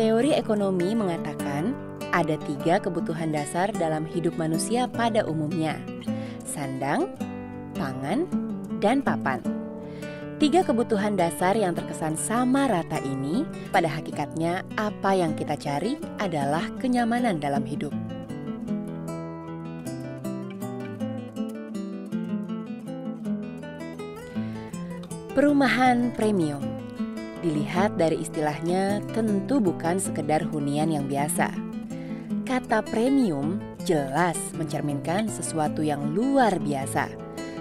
Teori ekonomi mengatakan ada 3 kebutuhan dasar dalam hidup manusia pada umumnya: sandang, pangan, dan papan. 3 kebutuhan dasar yang terkesan sama rata ini, pada hakikatnya apa yang kita cari adalah kenyamanan dalam hidup. Perumahan premium. Dilihat dari istilahnya, tentu bukan sekedar hunian yang biasa. Kata premium jelas mencerminkan sesuatu yang luar biasa,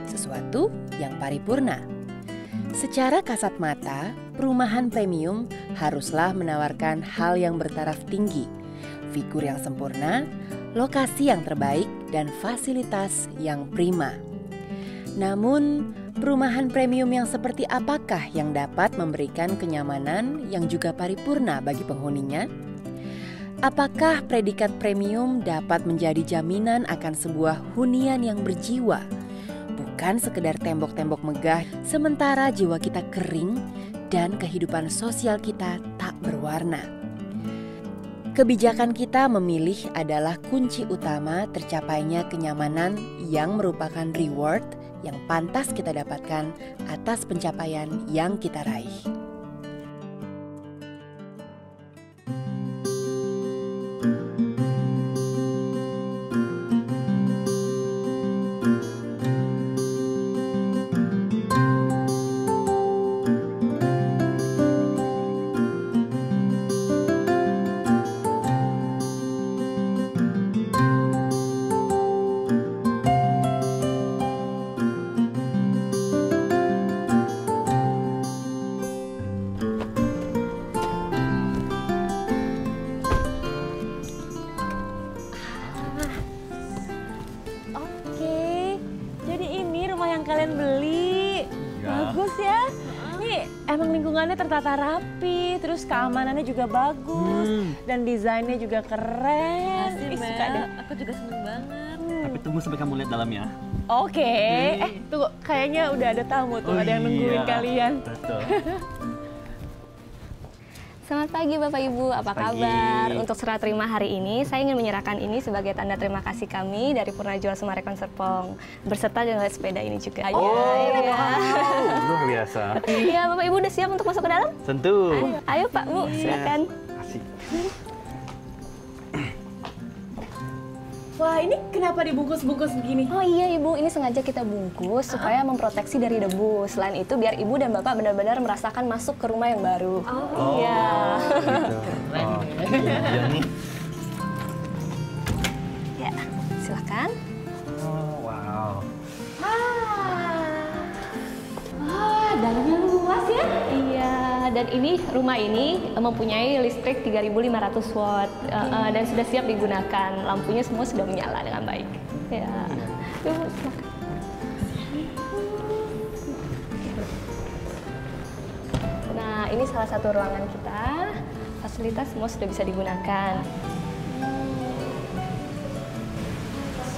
sesuatu yang paripurna. Secara kasat mata, perumahan premium haruslah menawarkan hal yang bertaraf tinggi, figur yang sempurna, lokasi yang terbaik, dan fasilitas yang prima. Namun, perumahan premium yang seperti apakah yang dapat memberikan kenyamanan yang juga paripurna bagi penghuninya? Apakah predikat premium dapat menjadi jaminan akan sebuah hunian yang berjiwa? Bukan sekedar tembok-tembok megah, sementara jiwa kita kering dan kehidupan sosial kita tak berwarna. Kebijakan kita memilih adalah kunci utama tercapainya kenyamanan yang merupakan reward yang pantas kita dapatkan atas pencapaian yang kita raih. Kalian beli bagus ya. Nih emang lingkungannya tertata rapi, terus keamanannya juga bagus dan desainnya juga keren. Suka deh. Aku juga seneng banget. Tapi tunggu sampai kamu lihat dalamnya. Oke. Tunggu, kayaknya udah ada tamu tuh, ada yang nungguin kalian. Betul. Selamat pagi Bapak Ibu, apa kabar? Untuk serah terima hari ini, saya ingin menyerahkan ini sebagai tanda terima kasih kami dari Purnajual Sumarekon Serpong, berserta dengan sepeda ini juga. Luar biasa. Iya, Bapak Ibu udah siap untuk masuk ke dalam? Tentu. Ayo Pak, Bu, silakan. Asik. Wah, ini kenapa dibungkus-bungkus begini? Oh iya Ibu, ini sengaja kita bungkus supaya memproteksi dari debu. Selain itu biar Ibu dan Bapak benar-benar merasakan masuk ke rumah yang baru. Oh, iya. Gitu. Iya nih. Ya, silakan. Oh, wow. Dalamnya luas ya? Iya, dan rumah ini mempunyai listrik 3.500 watt dan sudah siap digunakan. Lampunya semua sudah menyala dengan baik. Ya, Ibu silakan. Nah, ini salah satu ruangan kita. Fasilitas semua sudah bisa digunakan.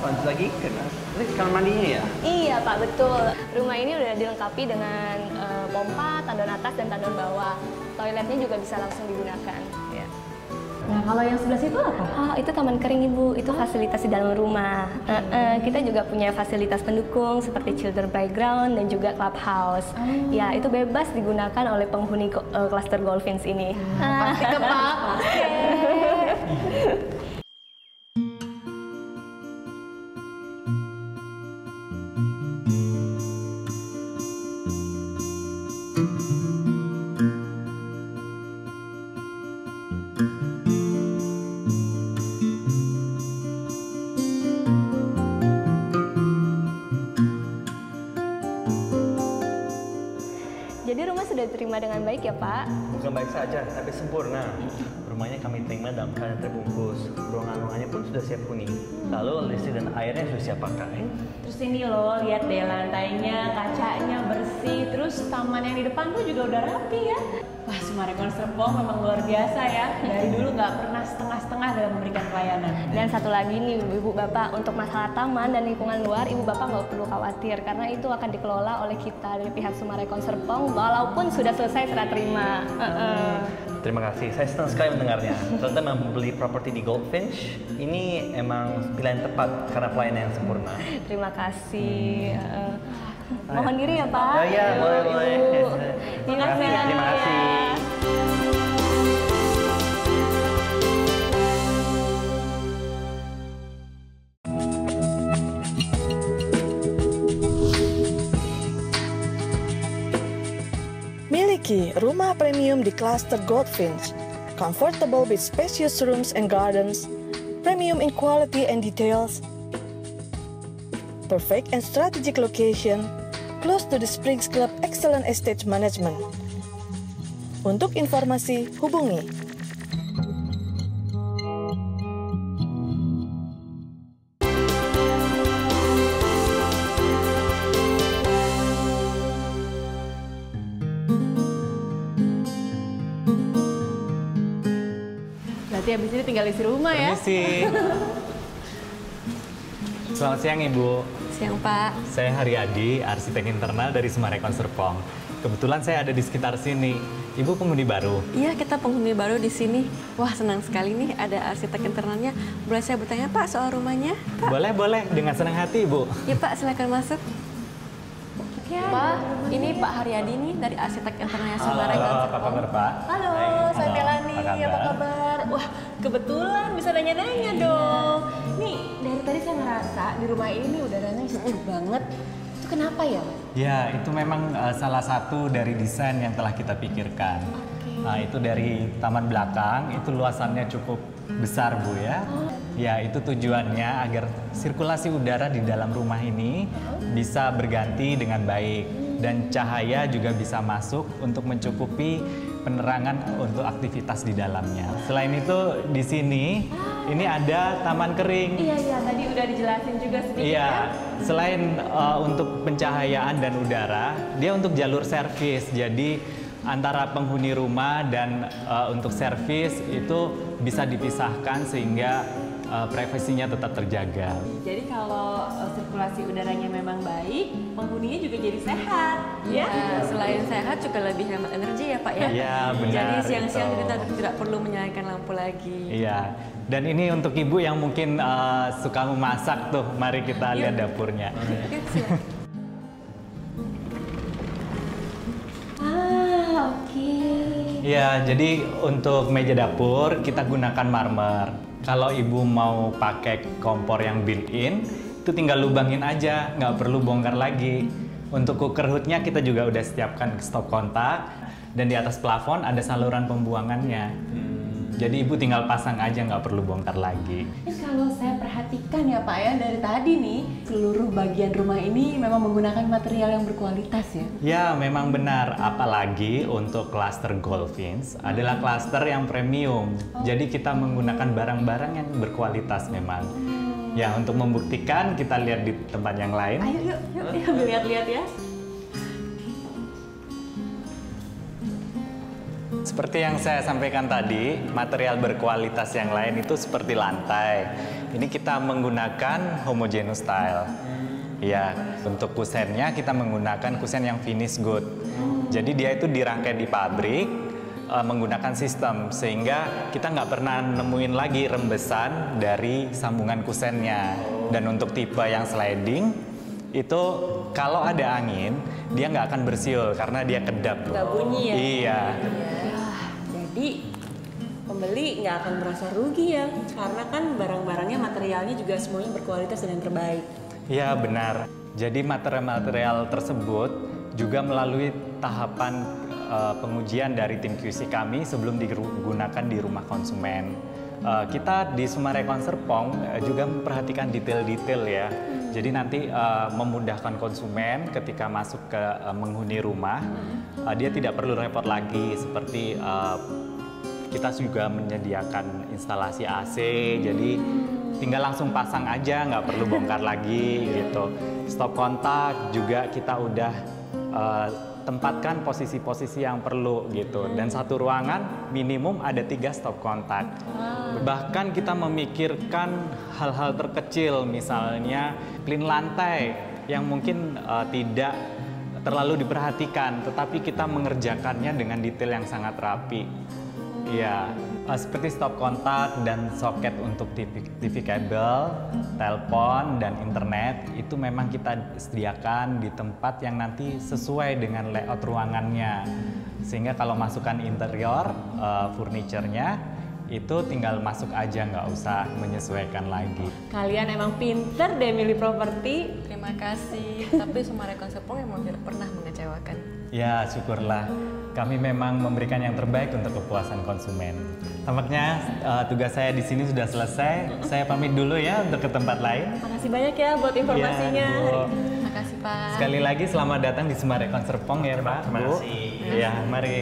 Lanjut lagi, ini kamar mandinya ya? Iya Pak, betul. Rumah ini udah dilengkapi dengan pompa, tandon atas dan tandon bawah. Toiletnya juga bisa langsung digunakan. Ya. Nah, kalau yang sebelah situ apa? Itu taman kering Ibu, itu fasilitas di dalam rumah. Kita juga punya fasilitas pendukung seperti children playground dan juga clubhouse. Ya, itu bebas digunakan oleh penghuni klaster Golfins ini. Pasti kepake. Jadi rumah sudah diterima dengan baik ya Pak? Bukan baik saja, tapi sempurna. Rumahnya kami terima dalam keadaan terbungkus. Ruangan-ruangannya pun sudah siap huni. Lalu listrik dan airnya sudah siap pakai. Terus ini loh, lihat deh lantainya, kacanya bersih. Terus taman yang di depan tuh juga udah rapi ya. Wah, Sumarekon Serpong memang luar biasa ya. Dari dulu nggak pernah setengah-setengah dalam memberikan pelayanan. Dan satu lagi nih Ibu Bapak, untuk masalah taman dan lingkungan luar, Ibu Bapak nggak perlu khawatir karena itu akan dikelola oleh kita dari pihak Sumarekon Serpong walaupun sudah selesai serah terima. Terima kasih, saya senang sekali mendengarnya. Ternyata membeli properti di Goldfinch ini emang pilihan tepat karena pelayanan yang sempurna. Terima kasih. Mohon diri ya Pak. Oh iya, boleh. Terima kasih. Terima kasih. Miliki rumah premium di Cluster Goldfinch, comfortable with spacious rooms and gardens, premium in quality and details, perfect and strategic location, close to the Springs Club excellent estate management. Untuk informasi, hubungi Berarti abis ini tinggal isi rumah ya? Permisi. Selamat siang Ibu. Siang Pak. Saya Haryadi, arsitek internal dari Sumarekon Serpong. Kebetulan saya ada di sekitar sini. Ibu penghuni baru? Iya, kita penghuni baru di sini. Wah, senang sekali nih ada arsitek internalnya. Boleh saya bertanya Pak soal rumahnya? Pak. Boleh. Dengan senang hati Ibu. Ya Pak, silakan masuk. Pak, ini Pak Haryadi nih dari arsitek internalnya Sumarekon Halo, apa Serpong. kabar Pak? Halo, Baik. saya Halo, Melani. Apa kabar? Wah, kebetulan bisa nanya-nanya dong. Nih, dari tadi saya ngerasa di rumah ini nih udaranya sejuk banget. Itu kenapa ya? Ya, itu memang salah satu dari desain yang telah kita pikirkan. Nah, itu dari taman belakang, itu luasannya cukup besar Bu ya. Ya, itu tujuannya agar sirkulasi udara di dalam rumah ini bisa berganti dengan baik. Dan cahaya juga bisa masuk untuk mencukupi penerangan untuk aktivitas di dalamnya. Selain itu, di sini ini ada taman kering. Iya, tadi udah dijelasin juga sedikit Iya, ya. selain untuk pencahayaan dan udara, dia untuk jalur servis. Jadi antara penghuni rumah dan untuk servis itu bisa dipisahkan sehingga privasinya tetap terjaga. Jadi kalau sirkulasi udaranya memang baik, penghuninya juga jadi sehat, ya? Selain sehat juga lebih hemat energi ya Pak ya? Iya, benar. Jadi siang-siang itu. kita tidak perlu menyalakan lampu lagi. Iya, dan ini untuk ibu yang mungkin suka memasak tuh, mari kita lihat dapurnya. Oke, silakan. Oke. Iya, jadi untuk meja dapur kita gunakan marmer. Kalau ibu mau pakai kompor yang built-in, itu tinggal lubangin aja, nggak perlu bongkar lagi. Untuk cooker hoodnya kita juga udah siapkan stop kontak, dan di atas plafon ada saluran pembuangannya. Jadi ibu tinggal pasang aja, nggak perlu bongkar lagi. Kalau saya perhatikan ya Pak ya, dari tadi nih, seluruh bagian rumah ini memang menggunakan material yang berkualitas ya? Ya, memang benar. Apalagi untuk klaster Goldfinch adalah klaster yang premium. Jadi kita menggunakan barang-barang yang berkualitas memang. Ya, untuk membuktikan kita lihat di tempat yang lain. Ayo, yuk ambil lihat-lihat ya. Seperti yang saya sampaikan tadi, material berkualitas yang lain itu seperti lantai. Ini kita menggunakan homogeneous style. Ya, untuk kusennya kita menggunakan kusen yang finish good. Jadi dia itu dirangkai di pabrik menggunakan sistem, sehingga kita nggak pernah nemuin lagi rembesan dari sambungan kusennya. Dan untuk tipe yang sliding, itu kalau ada angin, dia nggak akan bersiul karena dia kedap. Nggak bunyi ya? Iya. Jadi pembeli nggak akan merasa rugi ya, karena kan barang-barangnya materialnya juga semuanya berkualitas dan yang terbaik. Iya benar. Jadi material-material tersebut juga melalui tahapan pengujian dari tim QC kami sebelum digunakan di rumah konsumen. Kita di Sumarekon Serpong juga memperhatikan detail-detail ya. Jadi nanti memudahkan konsumen ketika masuk ke menghuni rumah, dia tidak perlu repot lagi seperti kita juga menyediakan instalasi AC, jadi tinggal langsung pasang aja, nggak perlu bongkar lagi gitu. Stop kontak juga kita udah tempatkan posisi-posisi yang perlu gitu. Dan satu ruangan minimum ada 3 stop kontak. Bahkan kita memikirkan hal-hal terkecil, misalnya clean lantai yang mungkin tidak terlalu diperhatikan, tetapi kita mengerjakannya dengan detail yang sangat rapi. Iya, seperti stop kontak dan soket untuk TV kabel, telepon, dan internet itu memang kita sediakan di tempat yang nanti sesuai dengan layout ruangannya. Sehingga kalau masukkan interior, furniture-nya, itu tinggal masuk aja, nggak usah menyesuaikan lagi. Kalian emang pinter deh milih properti. Terima kasih. Tapi Sumarekon Serpong emang tidak pernah mengecewakan. Ya, syukurlah. Kami memang memberikan yang terbaik untuk kepuasan konsumen. Tampaknya tugas saya di sini sudah selesai. Saya pamit dulu ya untuk ke tempat lain. Makasih banyak ya buat informasinya. Ya, Bu. Terima kasih, Pak. Sekali lagi selamat datang di Sumarekon Serpong ya, Pak. Terima Bu. kasih. Ya, mari.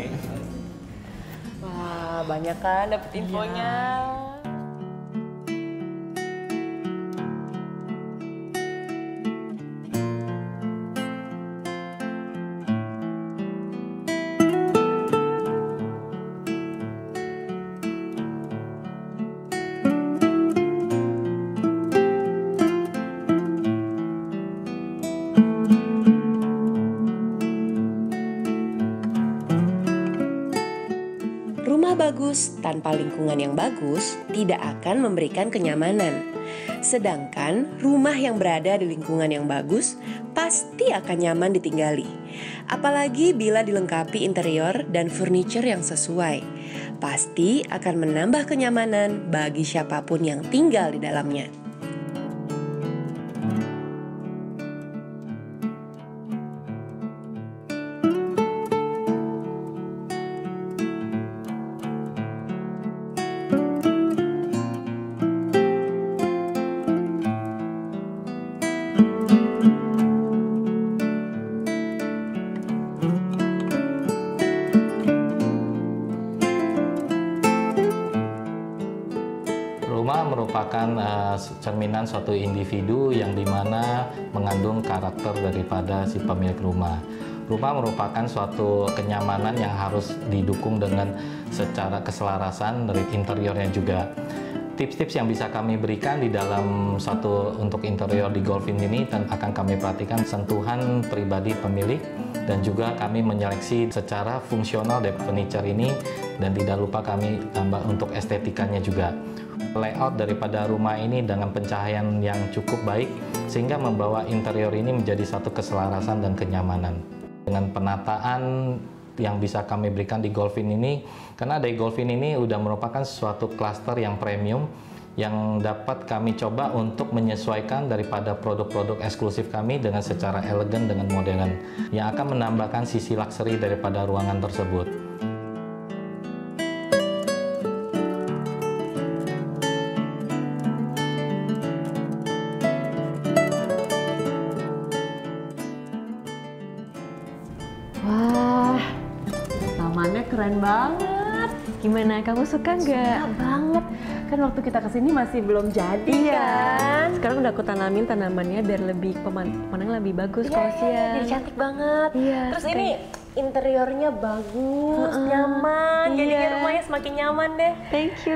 Wah, banyak kan dapet infonya. Rumah bagus tanpa lingkungan yang bagus tidak akan memberikan kenyamanan. Sedangkan rumah yang berada di lingkungan yang bagus pasti akan nyaman ditinggali. Apalagi bila dilengkapi interior dan furniture yang sesuai. Pasti akan menambah kenyamanan bagi siapapun yang tinggal di dalamnya. Rumah merupakan cerminan suatu individu yang dimana mengandung karakter daripada si pemilik rumah. Rumah merupakan suatu kenyamanan yang harus didukung dengan secara keselarasan dari interiornya juga. Tips-tips yang bisa kami berikan di dalam untuk interior di Golfin ini akan kami perhatikan sentuhan pribadi pemilik dan juga kami menyeleksi secara fungsional dari furniture ini dan tidak lupa kami tambah untuk estetikanya juga. Layout daripada rumah ini dengan pencahayaan yang cukup baik sehingga membawa interior ini menjadi satu keselarasan dan kenyamanan. Dengan penataan yang bisa kami berikan di Golfin ini, karena dari Golfin ini sudah merupakan suatu klaster yang premium yang dapat kami coba untuk menyesuaikan daripada produk-produk eksklusif kami dengan secara elegan dengan modern yang akan menambahkan sisi luxury daripada ruangan tersebut. Wah, tamannya keren banget. Gimana, kamu suka nggak? Suka banget. Kan waktu kita kesini masih belum jadi kan. Sekarang udah aku tanamin tanamannya biar lebih pemandangan lebih bagus Iya, kalau iya, siang. jadi cantik banget. Iya, Terus ini interiornya bagus, nyaman. Jadinya rumahnya semakin nyaman deh. Thank you.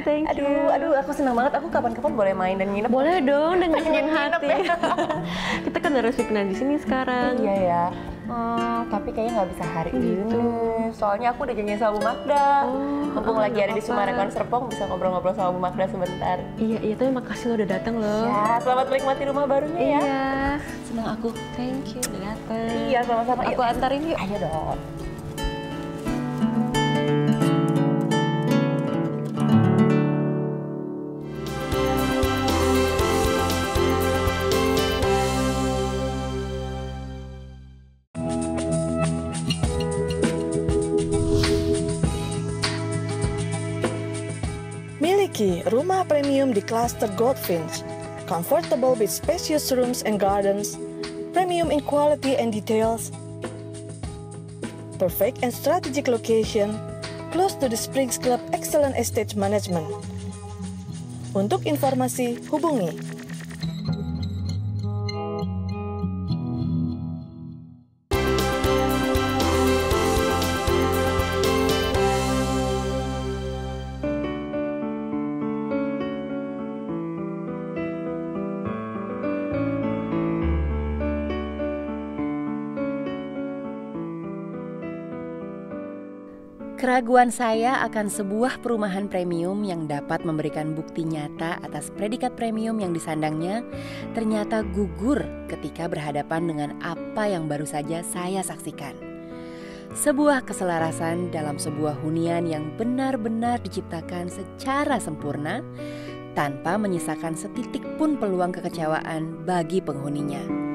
Aduh, aku senang banget. Aku kapan-kapan boleh main dan nginep. Boleh dong dengan senang Nginep hati. ya. Kita kan harus pindah di sini sekarang. Iya ya. Tapi kayaknya nggak bisa hari ini. Soalnya aku udah janjian sama Bu Magda. Mumpung lagi ada di Sumarekon Serpong, bisa ngobrol-ngobrol sama Bu Magda sebentar. Iya, tapi makasih lo udah datang loh. Ya, selamat menikmati rumah barunya ya. Iya. Senang aku. Thank you udah datang. Iya, sama-sama. Aku antarin yuk. Ayo dong. Miliki rumah premium di cluster Goldfinch, comfortable with spacious rooms and gardens, premium in quality and details, perfect and strategic location, close to the Springs Club excellent estate management. Untuk informasi, hubungi Keraguan saya akan sebuah perumahan premium yang dapat memberikan bukti nyata atas predikat premium yang disandangnya ternyata gugur ketika berhadapan dengan apa yang baru saja saya saksikan. Sebuah keselarasan dalam sebuah hunian yang benar-benar diciptakan secara sempurna tanpa menyisakan setitik pun peluang kekecewaan bagi penghuninya.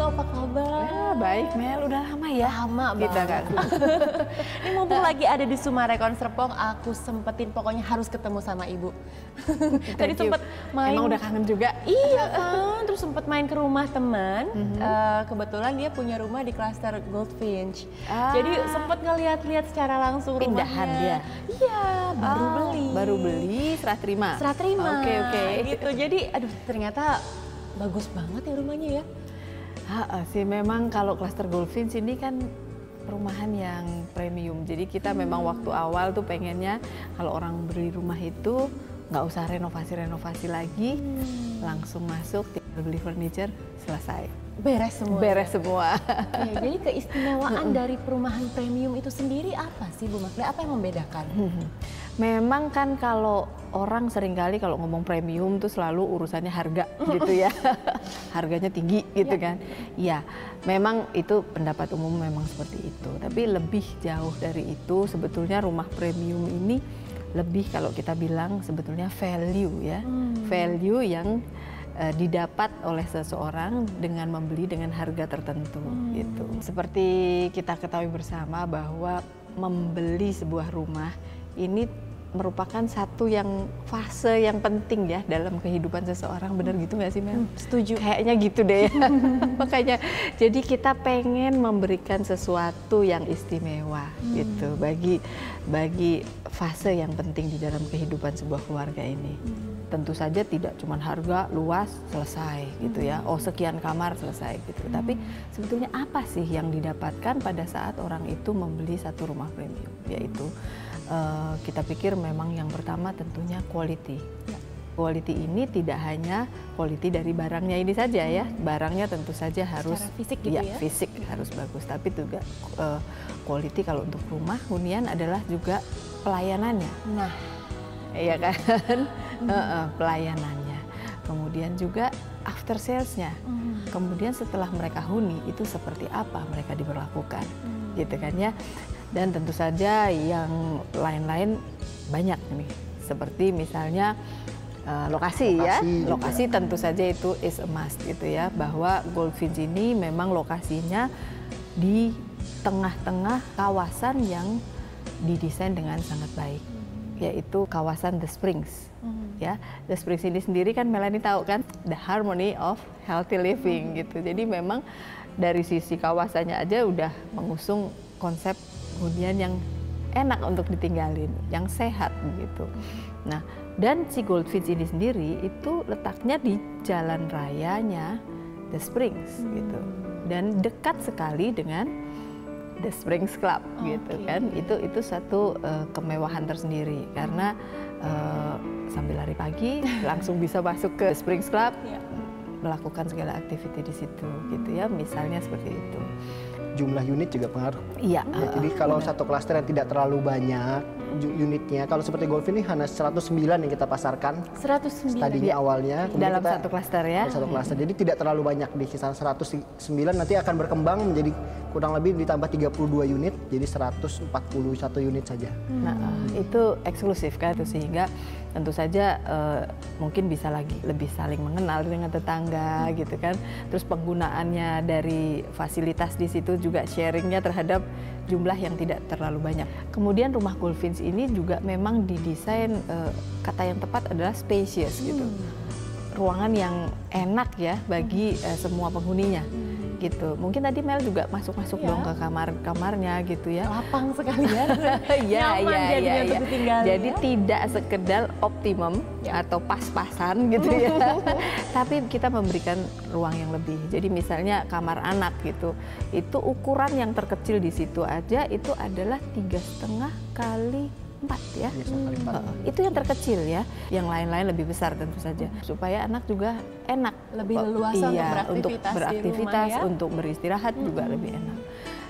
Apa kabar? Ya, baik Mel, udah lama ya. Lama kita banget. Ini mumpung lagi ada di Sumarekon Serpong, aku sempetin pokoknya harus ketemu sama ibu. Tadi sempet main. Emang udah kangen juga? Iya kan, terus sempet main ke rumah teman. Kebetulan dia punya rumah di klaster Goldfinch. Jadi sempet ngeliat-liat secara langsung Pindahan rumahnya. dia? Iya, baru beli. Baru beli, serah terima? Serah terima. Oke. Gitu, jadi aduh ternyata bagus banget ya rumahnya ya. Sih memang kalau klaster Goldfinch ini kan perumahan yang premium. Jadi kita memang waktu awal tuh pengennya kalau orang beli rumah itu nggak usah renovasi lagi, langsung masuk, tinggal beli furniture, selesai. Beres semua. Beres semua. Oke, jadi keistimewaan dari perumahan premium itu sendiri apa sih Bu Makle? Apa yang membedakan? Memang kan kalau orang seringkali kalau ngomong premium tuh selalu urusannya harga gitu ya. Harganya tinggi gitu kan. Ya, memang itu pendapat umum memang seperti itu. Tapi lebih jauh dari itu sebetulnya rumah premium ini lebih kalau kita bilang sebetulnya value ya. Value yang didapat oleh seseorang dengan membeli dengan harga tertentu gitu. Seperti kita ketahui bersama bahwa membeli sebuah rumah ini merupakan satu yang fase yang penting ya dalam kehidupan seseorang. Benar gitu nggak sih Mel? Setuju. Kayaknya gitu deh ya. Makanya jadi kita pengen memberikan sesuatu yang istimewa gitu bagi fase yang penting di dalam kehidupan sebuah keluarga ini. Tentu saja tidak cuma harga luas selesai gitu ya. Oh sekian kamar selesai gitu. Tapi sebetulnya apa sih yang didapatkan pada saat orang itu membeli satu rumah premium? Yaitu kita pikir memang yang pertama tentunya quality. Quality ini tidak hanya quality dari barangnya ini saja ya. Barangnya tentu saja harus secara fisik gitu ya. Fisik harus bagus. Tapi juga quality kalau untuk rumah hunian adalah juga pelayanannya. Nah, iya kan? Pelayanannya. Kemudian juga after sales-nya. Kemudian setelah mereka huni itu seperti apa mereka diperlakukan. Gitu kan ya. Dan tentu saja yang lain-lain banyak nih. Seperti misalnya lokasi ya. Lokasi tentu saja itu is a must gitu ya. Bahwa Goldfinch ini memang lokasinya di tengah-tengah kawasan yang didesain dengan sangat baik. Yaitu kawasan The Springs. Ya, The Springs ini sendiri kan Melanie tahu kan, the harmony of healthy living gitu. Jadi memang dari sisi kawasannya aja udah mengusung konsep hunian yang enak untuk ditinggalin, yang sehat begitu. Nah, dan si Goldfinch ini sendiri itu letaknya di jalan rayanya The Springs gitu. Dan dekat sekali dengan The Springs Club gitu kan. Itu satu kemewahan tersendiri karena sambil lari pagi langsung bisa masuk ke The Springs Club, melakukan segala aktiviti di situ gitu ya. Misalnya seperti itu. Jumlah unit juga pengaruh. Iya. Jadi kalau satu klaster yang tidak terlalu banyak unitnya, kalau seperti Goldfinch ini hanya 109 yang kita pasarkan. 109 tadinya awalnya. Dalam satu klaster ya. Satu klaster. Jadi tidak terlalu banyak di kisaran 109, nanti akan berkembang menjadi kurang lebih ditambah 32 unit, jadi 141 unit saja. Nah, itu eksklusif kan, itu sehingga tentu saja mungkin bisa lagi lebih saling mengenal dengan tetangga gitu kan. Terus penggunaannya dari fasilitas di situ juga sharingnya terhadap jumlah yang tidak terlalu banyak. Kemudian rumah Goldfinch ini juga memang didesain kata yang tepat adalah spacious gitu. Ruangan yang enak ya bagi semua penghuninya. Gitu. Mungkin tadi Mel juga masuk-masuk dong ke kamar-kamarnya gitu ya. Lapang sekali ya. Nyaman jadinya untuk ditinggalin. Jadi tidak sekedar optimum atau pas-pasan gitu ya. Tapi kita memberikan ruang yang lebih. Jadi misalnya kamar anak gitu. Itu ukuran yang terkecil di situ aja itu adalah 3,5 kali 4 ya. 4x4. Itu yang terkecil ya. Yang lain-lain lebih besar tentu saja. Supaya anak juga enak. Lebih leluasa untuk beraktivitas, di rumah, ya? untuk beristirahat juga lebih enak.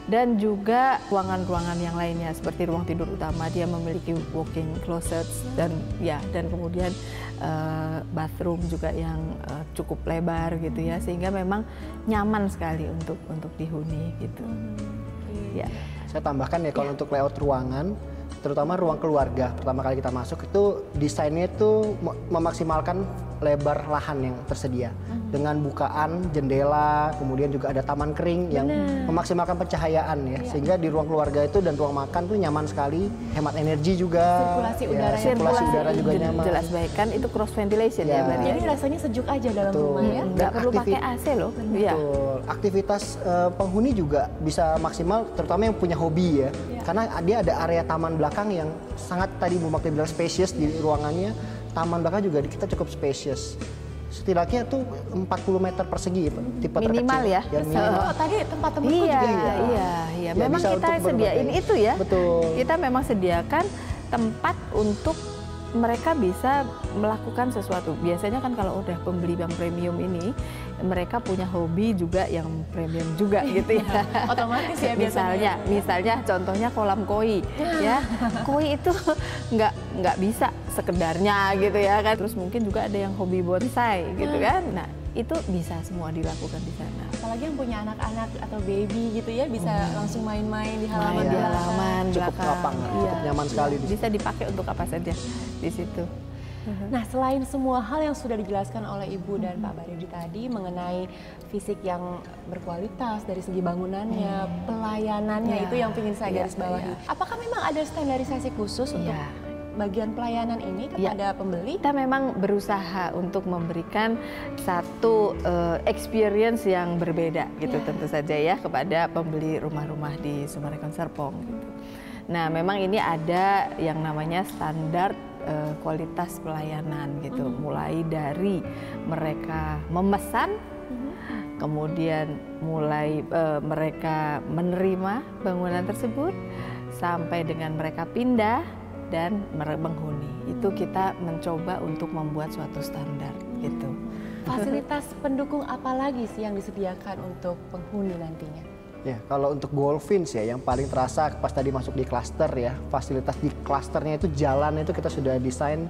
Dan juga ruangan-ruangan yang lainnya seperti ruang tidur utama dia memiliki walk-in closet dan kemudian bathroom juga yang cukup lebar gitu ya, sehingga memang nyaman sekali untuk dihuni gitu. Ya. Saya tambahkan ya kalau untuk layout ruangan, terutama ruang keluarga pertama kali kita masuk itu desainnya itu memaksimalkan lebar lahan yang tersedia dengan bukaan jendela, kemudian juga ada taman kering yang memaksimalkan pencahayaan ya, sehingga di ruang keluarga itu dan ruang makan tuh nyaman sekali, hemat energi juga, sirkulasi udara juga nyaman. Jelas baik kan itu cross ventilation ya. Jadi rasanya sejuk aja dalam rumah ya. Nggak perlu pakai AC loh. Betul. Aktivitas penghuni juga bisa maksimal, terutama yang punya hobi ya. Karena dia ada area taman belakang yang sangat tadi Bu Makti bilang spacious di ruangannya. Taman belakang juga kita cukup spacious. Setidaknya tuh 40 meter persegi tipe minimal terkecil. Ya. Minimal. Tadi tempat temanku juga Iya. Memang kita sediain itu ya. Betul. Kita memang sediakan tempat untuk mereka bisa melakukan sesuatu. Biasanya kan kalau udah pembeli yang premium ini, mereka punya hobi juga yang premium juga gitu ya. Otomatis ya biasanya. Misalnya contohnya kolam koi ya. Koi itu nggak bisa sekedarnya gitu ya kan. Terus mungkin juga ada yang hobi bonsai gitu kan. Nah, itu bisa semua dilakukan di sana. Apalagi yang punya anak-anak atau baby gitu ya, bisa langsung main-main di halaman cukup lapang, cukup nyaman sekali. Bisa dipakai untuk apa saja di situ. Nah, selain semua hal yang sudah dijelaskan oleh Ibu dan Pak Baryadi tadi mengenai fisik yang berkualitas dari segi bangunannya, pelayanannya, itu yang ingin saya garis bawahi. Apakah memang ada standarisasi khusus untuk bagian pelayanan ini kepada pembeli? Kita memang berusaha untuk memberikan satu experience yang berbeda gitu tentu saja ya kepada pembeli rumah-rumah di Summarecon Serpong gitu. Nah, memang ini ada yang namanya standar kualitas pelayanan gitu, mulai dari mereka memesan, kemudian mulai mereka menerima bangunan tersebut, sampai dengan mereka pindah dan menghuni. Itu kita mencoba untuk membuat suatu standar gitu. Fasilitas pendukung apa lagi sih yang disediakan untuk penghuni nantinya? Ya, kalau untuk Goldfinch ya yang paling terasa pas tadi masuk di klaster ya, fasilitas di klasternya itu jalan itu kita sudah desain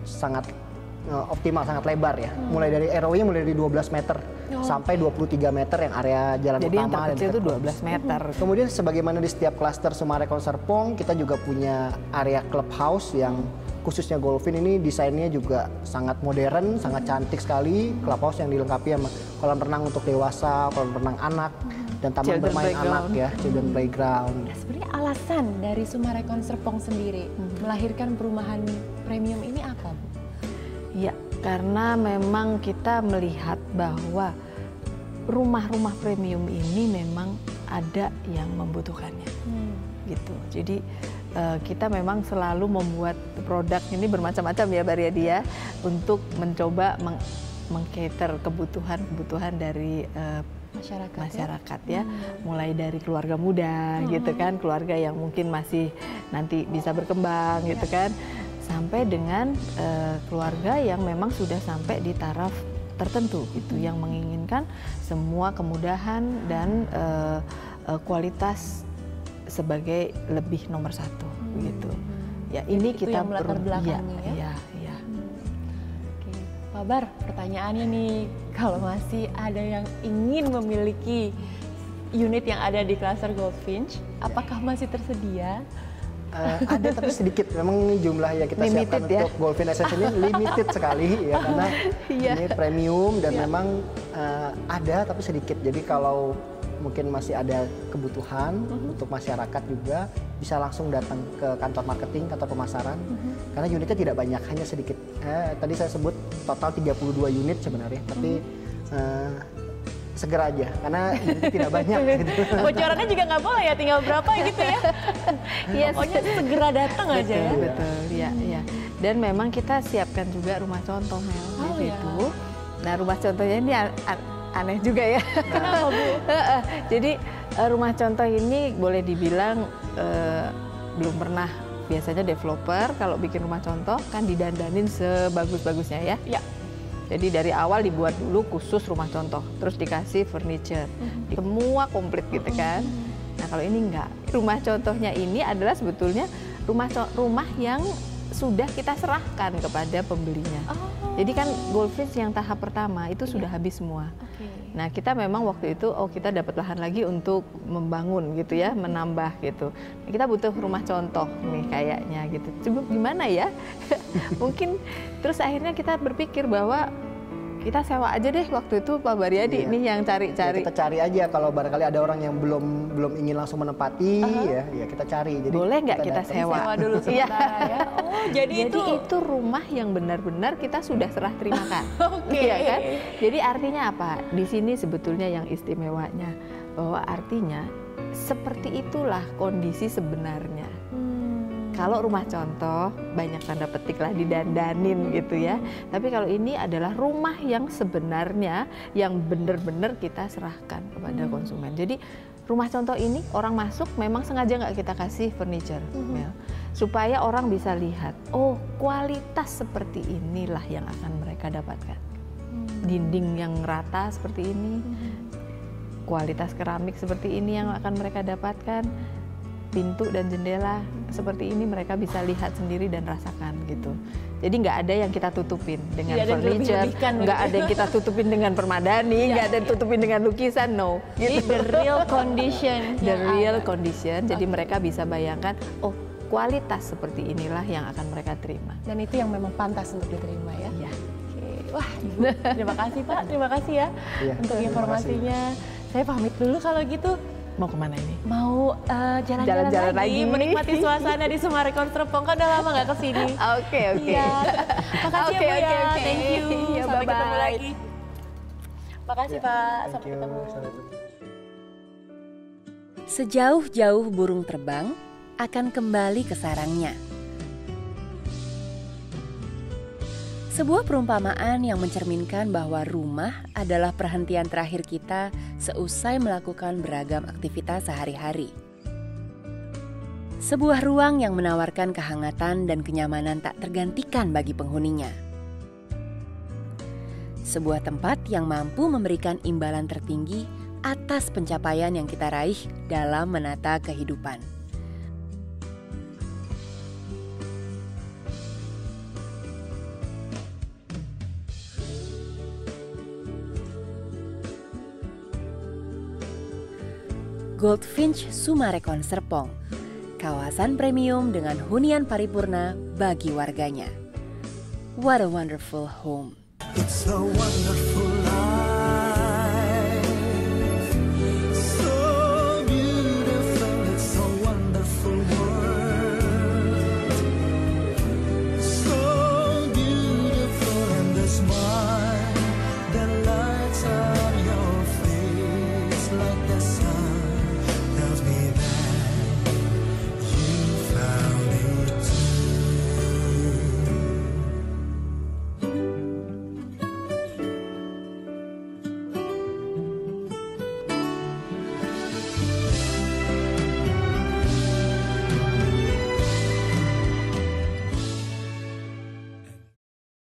sangat optimal, sangat lebar ya. Mulai dari ROW-nya mulai dari 12 meter sampai 23 meter yang area jalan Jadi utama. yang terkecil itu 12 meter. Kemudian sebagaimana di setiap klaster Summarecon Serpong, kita juga punya area clubhouse yang khususnya Goldfinch ini desainnya juga sangat modern, sangat cantik sekali. Clubhouse yang dilengkapi sama kolam renang untuk dewasa, kolam renang anak, dan taman bermain anak ya, children playground. Nah, sebenarnya alasan dari Summarecon Serpong sendiri melahirkan perumahan premium ini apa, Bu? Ya, karena memang kita melihat bahwa rumah-rumah premium ini memang ada yang membutuhkannya, gitu. Jadi kita memang selalu membuat produk ini bermacam-macam ya, Baryadi ya, untuk mencoba meng-cater kebutuhan dari masyarakat ya, mulai dari keluarga muda gitu kan, keluarga yang mungkin masih nanti bisa berkembang gitu kan, sampai dengan keluarga yang memang sudah sampai di taraf tertentu gitu, yang menginginkan semua kemudahan dan kualitas sebagai lebih nomor satu gitu. Ya ini itu kita yang melatar belakangnya ya. Oke. Pak Bar, pertanyaannya nih, kalau masih ada yang ingin memiliki unit yang ada di klaster Goldfinch, apakah masih tersedia? Ada tapi sedikit, memang jumlah yang kita siapkan untuk Goldfinch Essence ini limited sekali ya, karena ini premium dan memang ada tapi sedikit. Jadi kalau mungkin masih ada kebutuhan untuk masyarakat juga bisa langsung datang ke kantor marketing, kantor pemasaran, karena unitnya tidak banyak, hanya sedikit. Tadi saya sebut total 32 unit sebenarnya, tapi segera aja karena unitnya tidak banyak. Gitu. Bocorannya juga nggak boleh ya, tinggal berapa gitu ya. Pokoknya segera datang aja ya. Betul, ya. Dan memang kita siapkan juga rumah contoh Mel di situ. Nah, rumah contohnya ini aneh juga ya. Kenapa, Bu? Jadi rumah contoh ini boleh dibilang belum pernah biasanya developer kalau bikin rumah contoh kan didandanin sebagus-bagusnya ya. Ya. Jadi dari awal dibuat dulu khusus rumah contoh, terus dikasih furniture, semua komplit gitu kan. Nah kalau ini enggak, rumah contohnya ini adalah sebetulnya rumah yang sudah kita serahkan kepada pembelinya. Jadi kan Goldfinch yang tahap pertama itu sudah habis semua. Nah kita memang waktu itu kita dapat lahan lagi untuk membangun gitu ya, menambah gitu. Kita butuh rumah contoh nih kayaknya gitu. Coba gimana ya? Mungkin terus akhirnya kita berpikir bahwa kita sewa aja deh waktu itu Pak Baryadi nih yang cari-cari. Kita cari aja kalau barangkali ada orang yang belum ingin langsung menempati ya kita cari. Jadi boleh nggak kita sewa? Sewa dulu sebentar ya. Oh, jadi itu rumah yang benar-benar kita sudah serah terimakan. Iya kan? Jadi artinya apa? Di sini sebetulnya yang istimewanya bahwa artinya seperti itulah kondisi sebenarnya. Kalau rumah contoh banyak tanda petik lah didandanin gitu ya. Tapi kalau ini adalah rumah yang sebenarnya yang benar-benar kita serahkan kepada konsumen. Jadi rumah contoh ini orang masuk memang sengaja nggak kita kasih furniture, supaya orang bisa lihat, oh kualitas seperti inilah yang akan mereka dapatkan. Dinding yang rata seperti ini, kualitas keramik seperti ini yang akan mereka dapatkan. Pintu dan jendela seperti ini mereka bisa lihat sendiri dan rasakan gitu. Jadi nggak ada yang kita tutupin dengan furniture, nggak ada yang kita tutupin dengan permadani, nggak ada yang tutupin dengan lukisan, no. Gitu. The real condition. The real condition. Jadi mereka bisa bayangkan, oh kualitas seperti inilah yang akan mereka terima. Dan itu yang memang pantas untuk diterima ya. Iya. Wah, terima kasih Pak, terima kasih ya untuk informasinya. Saya pamit dulu kalau gitu. Mau kemana ini? Mau jalan-jalan lagi, menikmati suasana di Summarecon Serpong, kan udah lama nggak kesini. Oke. Iya. Makasih ya Bu ya, thank you. Ya, sampai bye-bye. ketemu lagi. Makasih Pak, sampai ketemu. Sejauh-jauh burung terbang akan kembali ke sarangnya. Sebuah perumpamaan yang mencerminkan bahwa rumah adalah perhentian terakhir kita seusai melakukan beragam aktivitas sehari-hari. Sebuah ruang yang menawarkan kehangatan dan kenyamanan tak tergantikan bagi penghuninya. Sebuah tempat yang mampu memberikan imbalan tertinggi atas pencapaian yang kita raih dalam menata kehidupan. Goldfinch Summarecon Serpong, kawasan premium dengan hunian paripurna bagi warganya. What a wonderful home. It's a wonderful